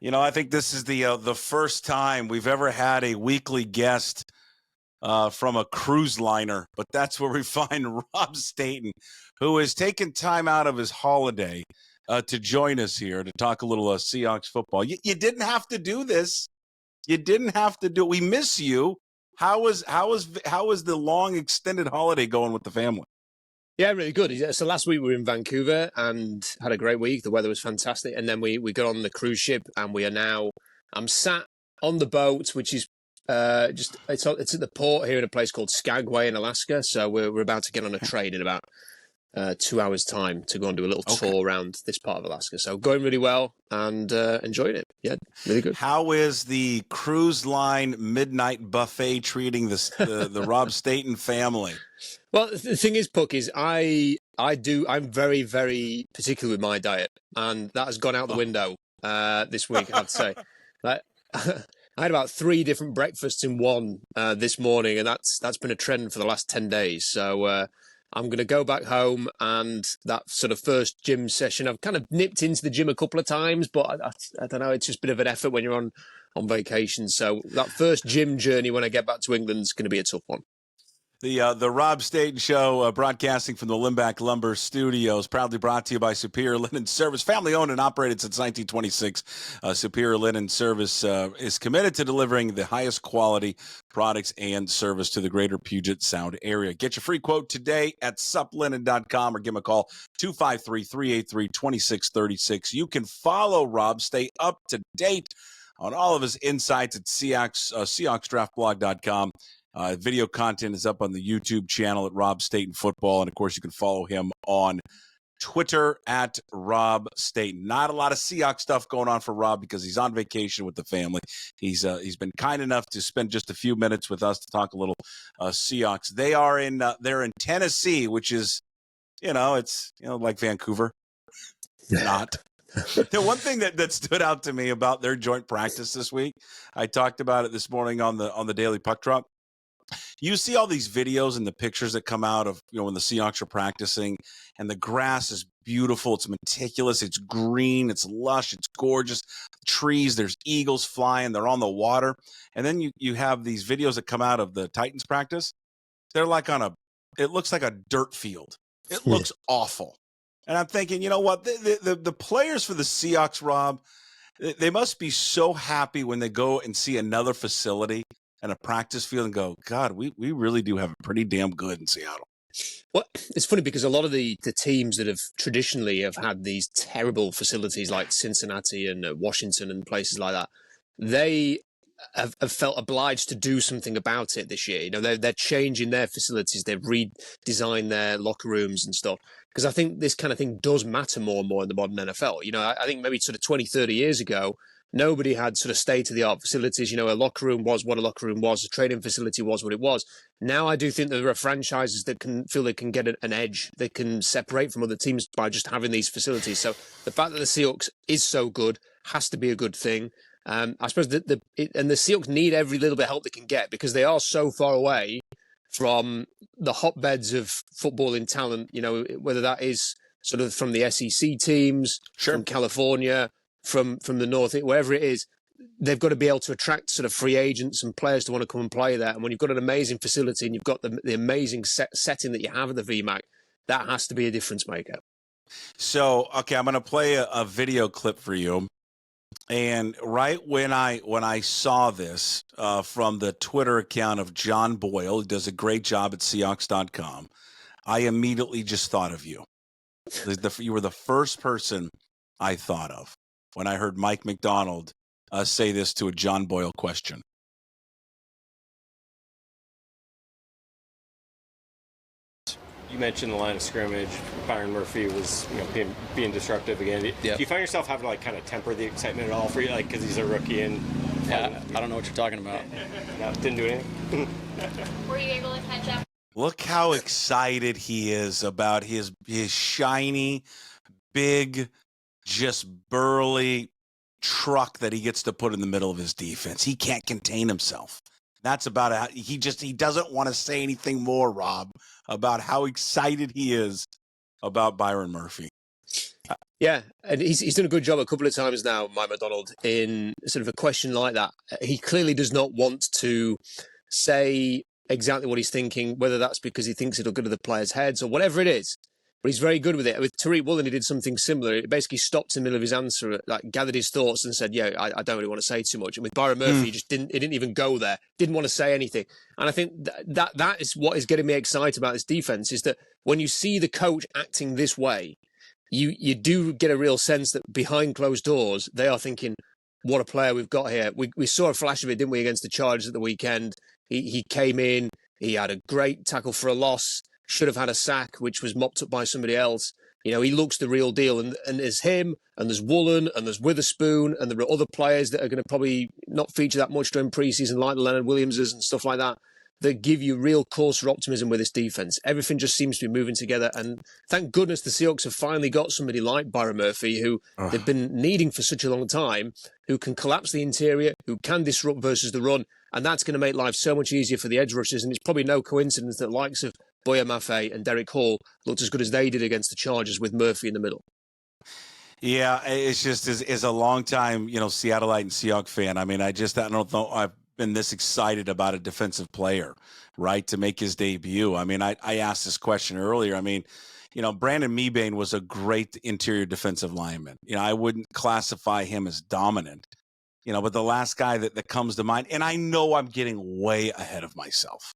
I think this is the first time we've ever had a weekly guest from a cruise liner, but that's where we find Rob Staton, who has taken time out of his holiday to join us here to talk a little Seahawks football. You didn't have to do this. You didn't have to do it. We miss you. How was the long extended holiday going with the family? Yeah, really good. So last week we were in Vancouver and had a great week. The weather was fantastic. And then we got on the cruise ship and I'm sat on the boat, which is it's at the port here in a place called Skagway in Alaska. So we're about to get on a train in about 2 hours time to go and do a little tour around this part of Alaska. So going really well and enjoying it. Yeah, really good. How is the cruise line midnight buffet treating the Rob Staton family? Well, the thing is, Puck, is I'm very, very particular with my diet, and that has gone out the window this week, I'd say. I had about 3 different breakfasts in one this morning, and that's been a trend for the last 10 days. So I'm going to go back home, and that sort of first gym session, I've kind of nipped into the gym a couple of times, but I don't know, it's just a bit of an effort when you're on vacation. So that first gym journey when I get back to England is going to be a tough one. The Rob Staton Show, broadcasting from the Limbach Lumber Studios, proudly brought to you by Superior Linen Service, family owned and operated since 1926. Superior Linen Service is committed to delivering the highest quality products and service to the greater Puget Sound area. Get your free quote today at suplinen.com or give him a call, 253-383-2636. You can follow Rob, stay up to date on all of his insights at SeahawksDraftBlog.com. Video content is up on the YouTube channel at Rob Staton Football. And, of course, you can follow him on Twitter at Rob Staton. Not a lot of Seahawks stuff going on for Rob because he's on vacation with the family. He's been kind enough to spend just a few minutes with us to talk a little Seahawks. They're in Tennessee, which is, it's like Vancouver. Not. The one thing that stood out to me about their joint practice this week, I talked about it this morning on the Daily Puck Drop. You see all these videos and the pictures that come out of, when the Seahawks are practicing, and the grass is beautiful. It's meticulous. It's green. It's lush. It's gorgeous. Trees, there's eagles flying. They're on the water. And then you have these videos that come out of the Titans practice. They're like it looks like a dirt field. It looks awful. And I'm thinking, you know what? The players for the Seahawks, Rob, they must be so happy when they go and see another facility and a practice field and go, God, we really do have it pretty damn good in Seattle. Well, it's funny because a lot of the teams that have traditionally had these terrible facilities like Cincinnati and Washington and places like that, they have felt obliged to do something about it this year. They're changing their facilities. They've redesigned their locker rooms and stuff. Because I think this kind of thing does matter more and more in the modern NFL. I think maybe sort of 20, 30 years ago, nobody had sort of state-of-the-art facilities. A locker room was what a locker room was. A training facility was what it was. Now I do think there are franchises that can feel they can get an edge. They can separate from other teams by just having these facilities. So the fact that the Seahawks is so good has to be a good thing. I suppose the Seahawks need every little bit of help they can get because they are so far away from the hotbeds of footballing talent, whether that is sort of from the SEC teams, from California, from the North, wherever it is, they've got to be able to attract sort of free agents and players to want to come and play there. And when you've got an amazing facility and you've got the amazing setting that you have at the VMAC, that has to be a difference maker. So, okay, I'm going to play a video clip for you. And right when I saw this from the Twitter account of John Boyle, who does a great job at Seahawks.com, I immediately just thought of you. You were the first person I thought of when I heard Mike McDonald say this to a John Boyle question. You mentioned the line of scrimmage. Byron Murphy was, being disruptive again. Yep. Do you find yourself having to kind of temper the excitement at all for you, because he's a rookie and? Yeah, I don't know what you're talking about. No, didn't do anything. Were you able to catch up? Look how excited he is about his shiny, big, just burly truck that he gets to put in the middle of his defense. He can't contain himself. That's about it. He doesn't want to say anything more, Rob, about how excited he is about Byron Murphy. Yeah, and he's done a good job a couple of times now, Mike McDonald, in sort of a question like that. He clearly does not want to say exactly what he's thinking, whether that's because he thinks it'll go to the players' heads or whatever it is. But he's very good with it. With Tariq Woolen, he did something similar. He basically stopped in the middle of his answer, like gathered his thoughts and said, yeah, I don't really want to say too much. And with Byron Murphy, he didn't even go there, didn't want to say anything. And I think that is what is getting me excited about this defense, is that when you see the coach acting this way, you do get a real sense that behind closed doors, they are thinking, what a player we've got here. We saw a flash of it, didn't we, against the Chargers at the weekend. He came in, he had a great tackle for a loss, should have had a sack, which was mopped up by somebody else. You know, he looks the real deal. And there's him, and there's Woolen, and there's Witherspoon, and there are other players that are going to probably not feature that much during preseason, like the Leonard Williamses and stuff like that, that give you real cause for optimism with this defense. Everything just seems to be moving together. And thank goodness the Seahawks have finally got somebody like Byron Murphy, who they've been needing for such a long time, who can collapse the interior, who can disrupt versus the run. And that's going to make life so much easier for the edge rushers. And it's probably no coincidence that the likes of Boya Mafe and Derek Hall looked as good as they did against the Chargers with Murphy in the middle. Yeah, it's just as a long-time, Seattleite and Seahawks fan, I mean, I don't know I've been this excited about a defensive player, right, to make his debut. I mean, I asked this question earlier. I mean, Brandon Mebane was a great interior defensive lineman. I wouldn't classify him as dominant, but the last guy that comes to mind, and I know I'm getting way ahead of myself,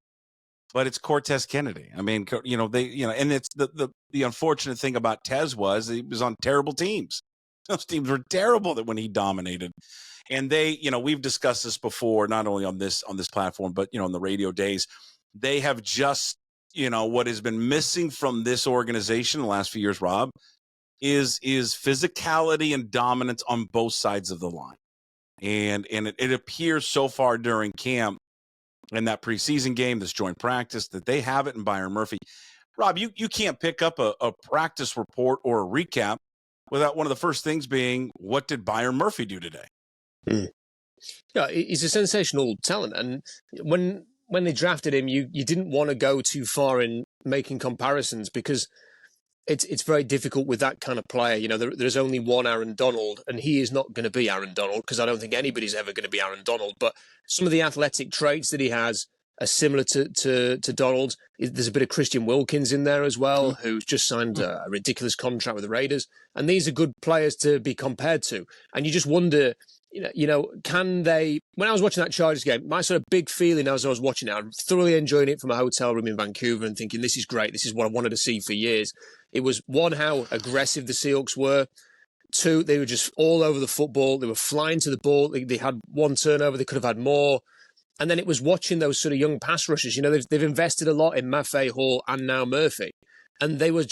but it's Cortez Kennedy. I mean, and it's the unfortunate thing about Tez was he was on terrible teams. Those teams were terrible that when he dominated. And they, we've discussed this before, not only on this platform, but, in the radio days, they have just, what has been missing from this organization in the last few years, Rob, is physicality and dominance on both sides of the line. And it appears so far during camp and that preseason game, this joint practice, that they have it in Byron Murphy. Rob, you can't pick up a practice report or a recap without one of the first things being, what did Byron Murphy do today? Yeah, he's a sensational talent, and when they drafted him, you didn't want to go too far in making comparisons because it's very difficult with that kind of player. There's only one Aaron Donald, and he is not going to be Aaron Donald because I don't think anybody's ever going to be Aaron Donald. But some of the athletic traits that he has are similar to Donald. There's a bit of Christian Wilkins in there as well, who's just signed a ridiculous contract with the Raiders, and these are good players to be compared to. And you just wonder, can they? When I was watching that Chargers game, my sort of big feeling as I was watching it, I'm thoroughly enjoying it from a hotel room in Vancouver and thinking, this is great. This is what I wanted to see for years. It was, one, how aggressive the Seahawks were. Two, they were just all over the football. They were flying to the ball. They had one turnover. They could have had more. And then it was watching those sort of young pass rushers. They've invested a lot in Mafe, Hall, and now Murphy. And they were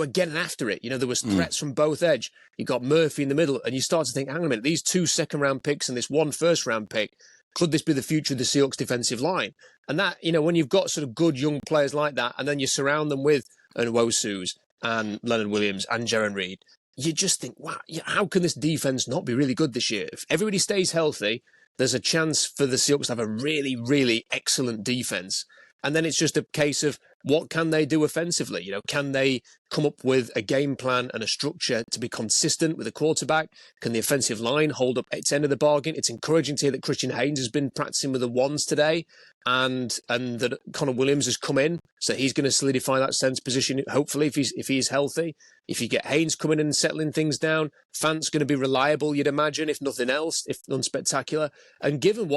getting after it. There was threats from both edge. You got Murphy in the middle, and you start to think, hang on a minute, these 2 second-round picks and this 1 first-round pick, could this be the future of the Seahawks defensive line? And that, when you've got sort of good young players like that, and then you surround them with Nwosu's and Leonard Williams and Jaron Reed, you just think, wow, how can this defense not be really good this year? If everybody stays healthy, there's a chance for the Seahawks to have a really, really excellent defense. And then it's just a case of what can they do offensively? Can they come up with a game plan and a structure to be consistent with the quarterback? Can the offensive line hold up its end of the bargain? It's encouraging to hear that Christian Haynes has been practicing with the ones today, and that Connor Williams has come in, so he's going to solidify that center position. Hopefully, if he's healthy. If you get Haynes coming in and settling things down, Fant's going to be reliable, you'd imagine, if nothing else, if unspectacular. And given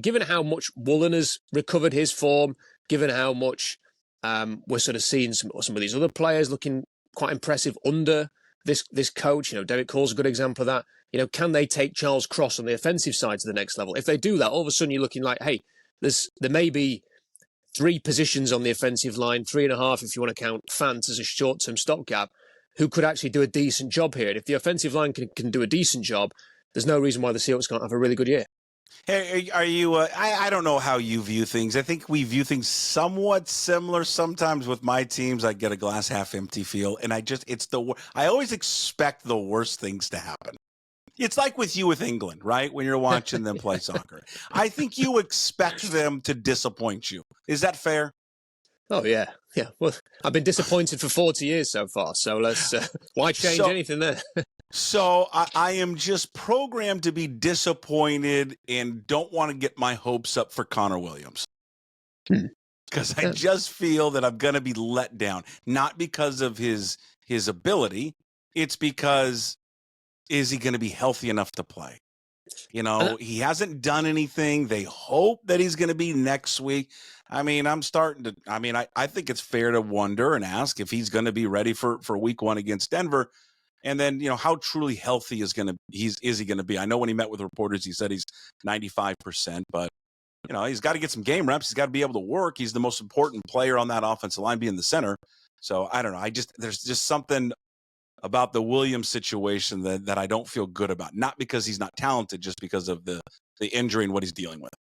given how much Woolen has recovered his form, given how much we're sort of seeing some of these other players looking quite impressive under this coach. Derek Hall's a good example of that. Can they take Charles Cross on the offensive side to the next level? If they do that, all of a sudden you're looking like, hey, there may be 3 positions on the offensive line, 3.5 if you want to count Fant as a short-term stopgap, who could actually do a decent job here. And if the offensive line can do a decent job, there's no reason why the Seahawks can't have a really good year. Hey, are you? I don't know how you view things. I think we view things somewhat similar. Sometimes with my teams, I get a glass half empty feel, and I always expect the worst things to happen. It's like with you with England, right? When you're watching them play soccer, I think you expect them to disappoint you. Is that fair? Oh, yeah. Yeah. Well, I've been disappointed for 40 years so far. So let's, why change anything there? So I am just programmed to be disappointed and don't want to get my hopes up for Connor Williams. Because I just feel that I'm going to be let down. Not because of his ability. It's because, is he going to be healthy enough to play? You know, he hasn't done anything. They hope that he's going to be next week. I mean, I think it's fair to wonder and ask if he's going to be ready for week 1 against Denver. And then, how truly healthy is he going to be? I know when he met with reporters, he said he's 95%, but he's got to get some game reps. He's got to be able to work. He's the most important player on that offensive line, being the center. So I don't know. There's just something about the Williams situation that I don't feel good about. Not because he's not talented, just because of the injury and what he's dealing with.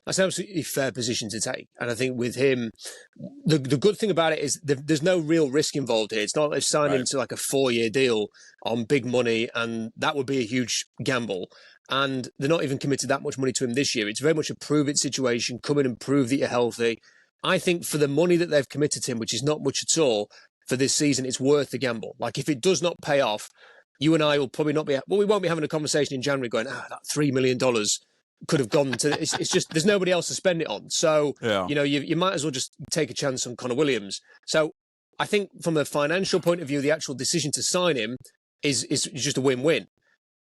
That's an absolutely fair position to take. And I think with him, the good thing about it is there's no real risk involved here. It's not like they've signed him to like a 4-year deal on big money, and that would be a huge gamble. And they're not even committed that much money to him this year. It's very much a prove-it situation. Come in and prove that you're healthy. I think for the money that they've committed to him, which is not much at all for this season, it's worth the gamble. Like, if it does not pay off, you and I will probably not be... Well, we won't be having a conversation in January going, that $3 million could have gone to... It's just, there's nobody else to spend it on. So, you might as well just take a chance on Connor Williams. So I think from a financial point of view, the actual decision to sign him is just a win-win.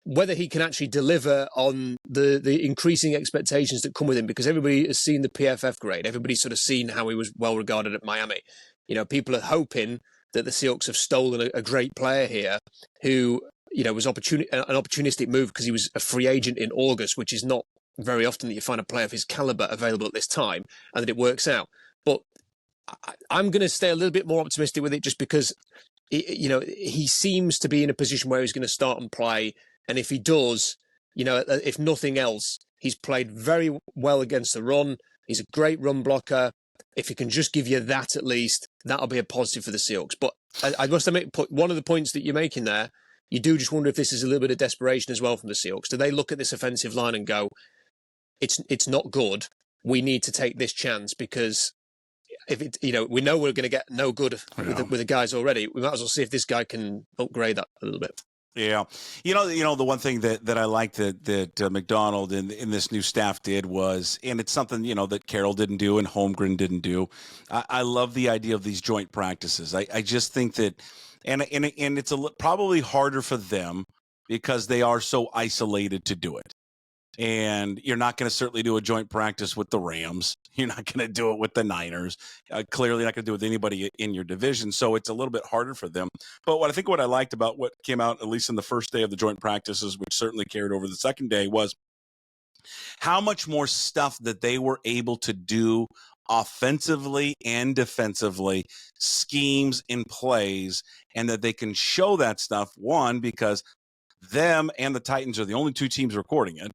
Whether he can actually deliver on the increasing expectations that come with him, because everybody has seen the PFF grade. Everybody's sort of seen how he was well regarded at Miami. People are hoping that the Seahawks have stolen a great player here who, was an opportunistic move because he was a free agent in August, which is not very often that you find a player of his caliber available at this time, and that it works out. But I'm going to stay a little bit more optimistic with it, just because, he seems to be in a position where he's going to start and play. And if he does, if nothing else, he's played very well against the run. He's a great run blocker. If he can just give you that, at least, that'll be a positive for the Seahawks. But I must admit, one of the points that you're making there, you do just wonder if this is a little bit of desperation as well from the Seahawks. Do they look at this offensive line and go, it's not good. We need to take this chance, because if we know we're going to get no good with the guys already. We might as well see if this guy can upgrade that a little bit. Yeah. The one thing that I liked that McDonald in this new staff did was, and it's something, that Carroll didn't do and Holmgren didn't do. I love the idea of these joint practices. I just think that, and it's probably harder for them because they are so isolated to do it. And you're not going to certainly do a joint practice with the Rams. You're not going to do it with the Niners. Clearly not going to do it with anybody in your division. So it's a little bit harder for them. But what I liked about what came out, at least in the first day of the joint practices, which certainly carried over the second day, was how much more stuff that they were able to do offensively and defensively, schemes and plays, and that they can show that stuff, one, because them and the Titans are the only two teams recording it.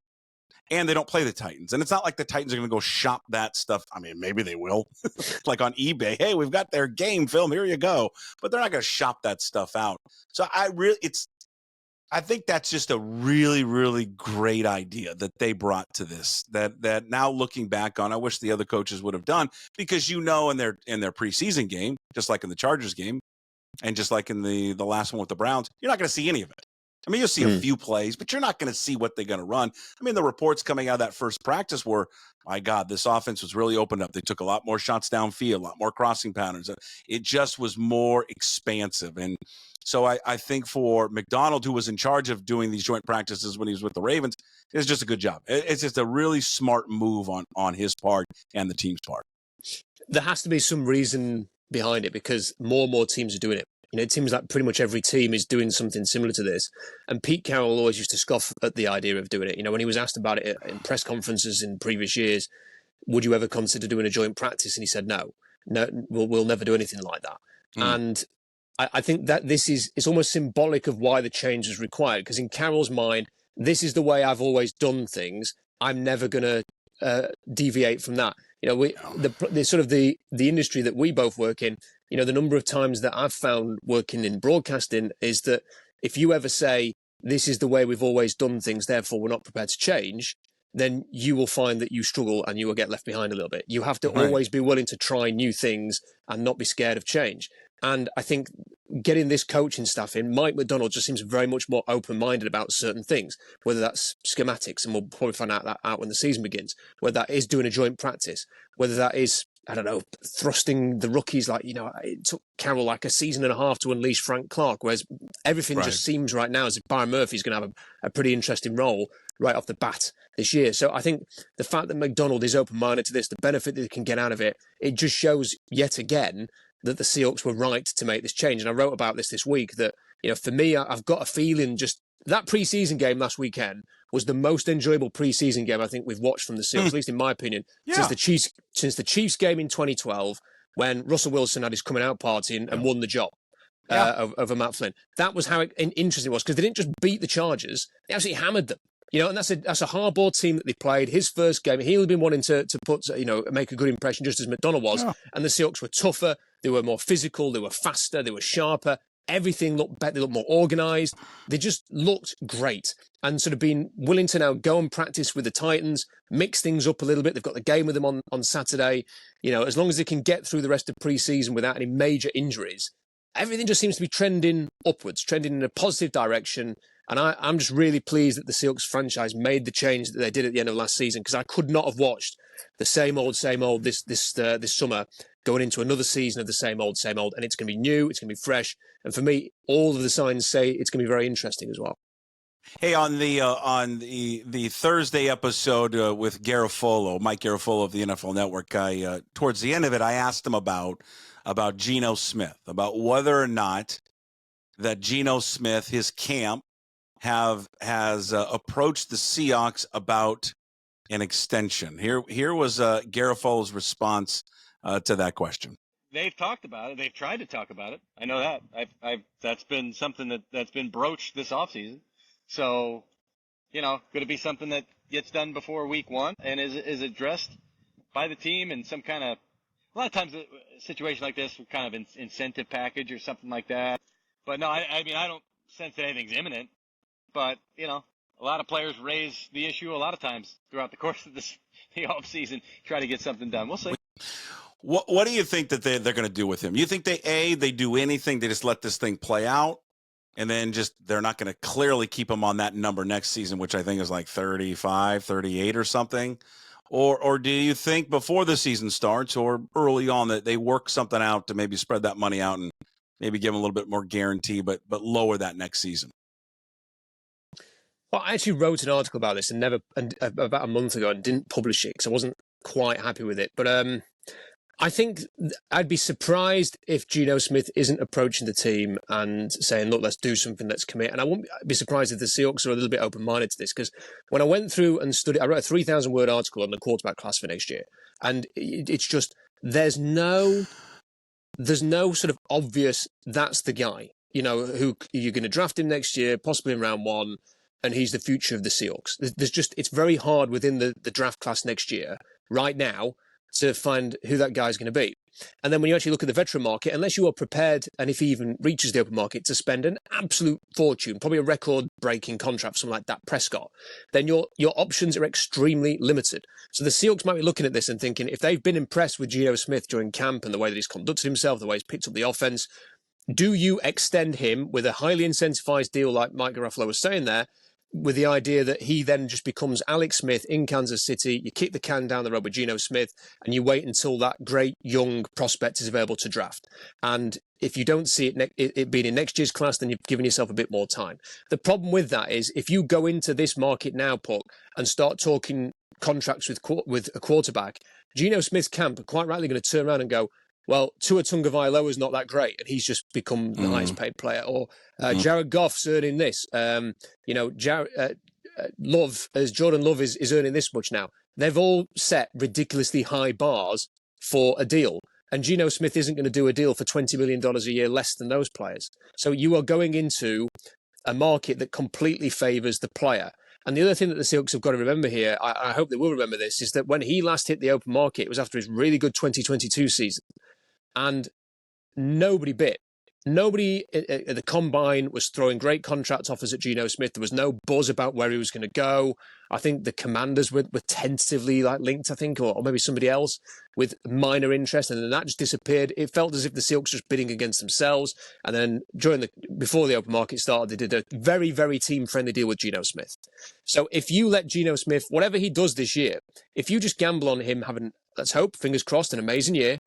And they don't play the Titans. And it's not like the Titans are going to go shop that stuff. I mean, maybe they will. Like on eBay, hey, we've got their game film. Here you go. But they're not going to shop that stuff out. So I think that's just a really, really great idea that they brought to this. That now looking back on, I wish the other coaches would have done, because in their preseason game, just like in the Chargers game, and just like in the last one with the Browns, you're not going to see any of it. I mean, you'll see a few plays, but you're not going to see what they're going to run. I mean, the reports coming out of that first practice were, my God, this offense was really opened up. They took a lot more shots downfield, a lot more crossing patterns. It just was more expansive. And so I think for McDonald, who was in charge of doing these joint practices when he was with the Ravens, it's just a good job. It's just a really smart move on his part and the team's part. There has to be some reason behind it, because more and more teams are doing it. It seems like pretty much every team is doing something similar to this. And Pete Carroll always used to scoff at the idea of doing it. When he was asked about it in press conferences in previous years, would you ever consider doing a joint practice? And he said, no, we'll never do anything like that. And I think that it's almost symbolic of why the change is required. Because in Carroll's mind, this is the way I've always done things. I'm never going to deviate from that. The sort of the industry that we both work in, the number of times that I've found working in broadcasting is that if you ever say, this is the way we've always done things, therefore we're not prepared to change, then you will find that you struggle and you will get left behind a little bit. You have to always be willing to try new things and not be scared of change. And I think getting this coaching staff in, Mike McDonald just seems very much more open-minded about certain things, whether that's schematics, and we'll probably find out when the season begins, whether that is doing a joint practice, whether that is, I don't know, thrusting the rookies. Like, it took Carroll like a season and a half to unleash Frank Clark, whereas everything just seems right now as if Byron Murphy's going to have a pretty interesting role right off the bat this year. So I think the fact that McDonald is open-minded to this, the benefit that they can get out of it, it just shows yet again that the Seahawks were right to make this change. And I wrote about this week that, for me, I've got a feeling just that preseason game last weekend was the most enjoyable preseason game I think we've watched from the Seahawks, at least in my opinion, since the Chiefs game in 2012, when Russell Wilson had his coming out party and won the job. Over Matt Flynn. That was how interesting it was, because they didn't just beat the Chargers, they absolutely hammered them. And that's a hard-ball team that they played. His first game, he had been wanting to put, make a good impression, just as McDonald was. Yeah. And the Seahawks were tougher, they were more physical, they were faster, they were sharper. Everything looked better, they looked more organised. They just looked great. And sort of being willing to now go and practice with the Titans, mix things up a little bit. They've got the game with them on Saturday. As long as they can get through the rest of pre-season without any major injuries, everything just seems to be trending upwards, trending in a positive direction. And I'm just really pleased that the Seahawks franchise made the change that they did at the end of last season, because I could not have watched the same old this summer going into another season of the same old. And it's going to be new, it's going to be fresh. And for me, all of the signs say it's going to be very interesting as well. Hey, on the Thursday episode with Garofolo, Mike Garofolo of the NFL Network, towards the end of it, I asked him about Geno Smith, about whether or not that Geno Smith, his camp, has approached the Seahawks about an extension. Here was Garofolo's response to that question. They've talked about it. They've tried to talk about it. I know that. That's been something that's been broached this offseason. So, could it be something that gets done before week one and is addressed by the team in some kind of, a lot of times a situation like this with kind of incentive package or something like that. But no, I mean, I don't sense that anything's imminent. But, a lot of players raise the issue a lot of times throughout the course of the offseason, try to get something done. We'll see. What do you think that they're going to do with him? You think they do anything, they just let this thing play out, and then they're not going to clearly keep him on that number next season, which I think is like 35, 38 or something? Or do you think before the season starts or early on that they work something out to maybe spread that money out and maybe give him a little bit more guarantee, but lower that next season? Well, I actually wrote an article about this about a month ago and didn't publish it because I wasn't quite happy with it. But I think I'd be surprised if Geno Smith isn't approaching the team and saying, look, let's do something, let's commit. And I wouldn't be surprised if the Seahawks are a little bit open-minded to this, because when I went through and studied, I wrote a 3,000-word article on the quarterback class for next year. And it's just, there's no sort of obvious, that's the guy, who you're going to draft him next year, possibly in round one, and he's the future of the Seahawks. It's very hard within the draft class next year, right now, to find who that guy's going to be. And then when you actually look at the veteran market, unless you are prepared, and if he even reaches the open market, to spend an absolute fortune, probably a record-breaking contract for someone like Dak Prescott, then your options are extremely limited. So the Seahawks might be looking at this and thinking, if they've been impressed with Geno Smith during camp and the way that he's conducted himself, the way he's picked up the offense, do you extend him with a highly incentivized deal like Mike Garofalo was saying there, with the idea that he then just becomes Alex Smith in Kansas City, you kick the can down the road with Geno Smith, and you wait until that great young prospect is available to draft. And if you don't see it being in next year's class, then you've given yourself a bit more time. The problem with that is if you go into this market now, Puck, and start talking contracts with a quarterback, Geno Smith's camp are quite rightly going to turn around and go, well, Tua Tagovailoa is not that great, and he's just become the highest paid player. Or Jared Goff's earning this. Jordan Love is earning this much now. They've all set ridiculously high bars for a deal. And Geno Smith isn't going to do a deal for $20 million a year less than those players. So you are going into a market that completely favours the player. And the other thing that the Seahawks have got to remember here, I hope they will remember this, is that when he last hit the open market, it was after his really good 2022 season. And nobody bit. nobody at the combine was throwing great contract offers at Geno Smith. There was no buzz about where he was going to go. I think the Commanders were tentatively linked, I think, or maybe somebody else with minor interest, and then that just disappeared. It felt as if the Seahawks were just bidding against themselves. And then before the open market started, they did a very, very team-friendly deal with Geno Smith. So if you let Geno Smith, whatever he does this year, if you just gamble on him having, let's hope, fingers crossed, an amazing year,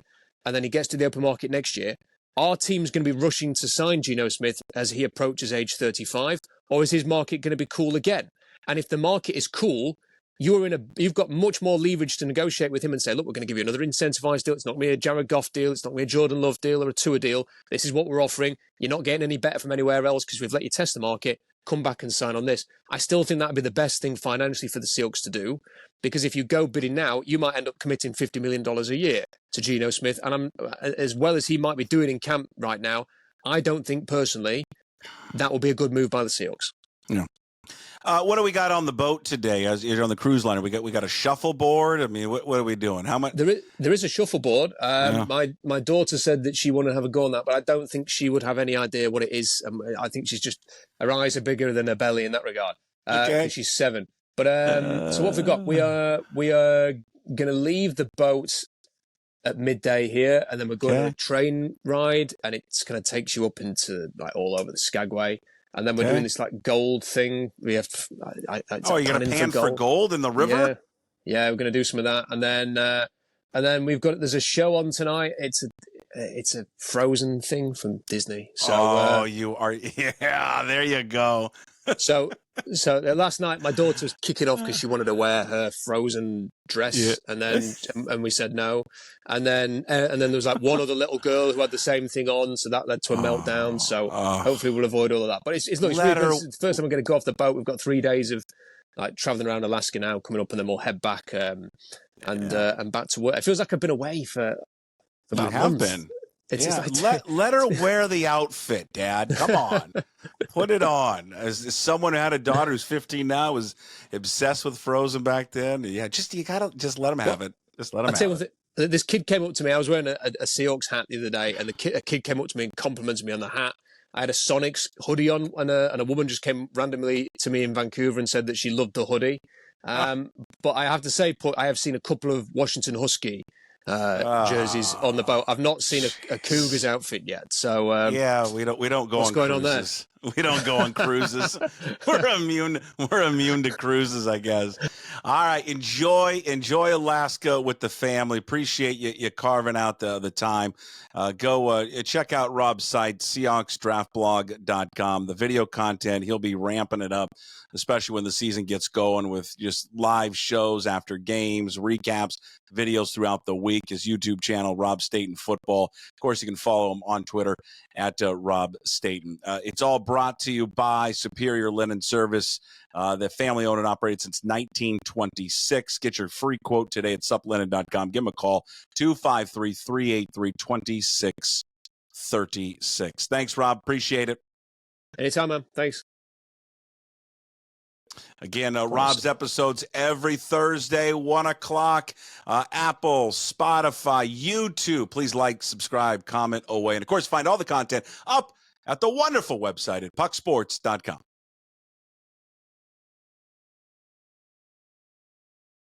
and then he gets to the open market next year, our team's going to be rushing to sign Geno Smith as he approaches age 35, or is his market going to be cool again? And if the market is cool, you've got much more leverage to negotiate with him and say, look, we're going to give you another incentivized deal. It's not going to be a Jared Goff deal. It's not going to be a Jordan Love deal or a Tua deal. This is what we're offering. You're not getting any better from anywhere else because we've let you test the market. Come back and sign on this. I still think that would be the best thing financially for the Seahawks to do, because if you go bidding now, you might end up committing $50 million a year to Geno Smith. And as well as he might be doing in camp right now, I don't think personally that will be a good move by the Seahawks. Yeah. What do we got on the boat today? As you're on the cruise liner, we got a shuffleboard. I mean, what are we doing? How much? There is a shuffleboard. My daughter said that she wanted to have a go on that, but I don't think she would have any idea what it is. I think her eyes are bigger than her belly in that regard. Okay. She's 7. But so what have we got? We are going to leave the boat at midday here, and then we're going on a train ride, and it's kind of takes you up into all over the Skagway. And then we're doing this gold thing. We have. You're going to pan for gold in the river? Yeah, we're going to do some of that, and then there's a show on tonight. It's a Frozen thing from Disney. So you are, there you go. So last night my daughter was kicking off because she wanted to wear her Frozen dress, and we said no, and then there was one other little girl who had the same thing on, so that led to a meltdown. So hopefully we'll avoid all of that. But it's the first time I'm going to go off the boat. We've got 3 days of traveling around Alaska now, coming up, and then we'll head back and back to work. It feels like I've been away for about a month. Let her wear the outfit, Dad. Come on. Put it on. As someone who had a daughter who's 15 now, was obsessed with Frozen back then. Yeah, you gotta just let him have it. Just let him have it. This kid came up to me. I was wearing a Seahawks hat the other day, and a kid came up to me and complimented me on the hat. I had a Sonics hoodie on, and a woman just came randomly to me in Vancouver and said that she loved the hoodie. But I have to say, I have seen a couple of Washington Husky jerseys on the boat. I've not seen a Cougars outfit yet. So we don't go on cruises. We don't go on cruises. We're immune to cruises, I guess. All right, enjoy Alaska with the family. Appreciate you carving out the time. Go check out Rob's site, SeahawksDraftBlog.com. The video content, he'll be ramping it up, especially when the season gets going, with just live shows after games, recaps, videos throughout the week. His YouTube channel, Rob Staton Football. Of course, you can follow him on Twitter at Rob Staton. It's all brought to you by Superior Linen Service, the family owned and operated since 1926. Get your free quote today at suplinen.com. Give them a call, 253-383-2636. Thanks, Rob. Appreciate it. Anytime, man. Thanks. Again, Rob's episodes every Thursday, 1 o'clock. Apple, Spotify, YouTube. Please like, subscribe, comment away. And, of course, find all the content up at the wonderful website at pucksports.com.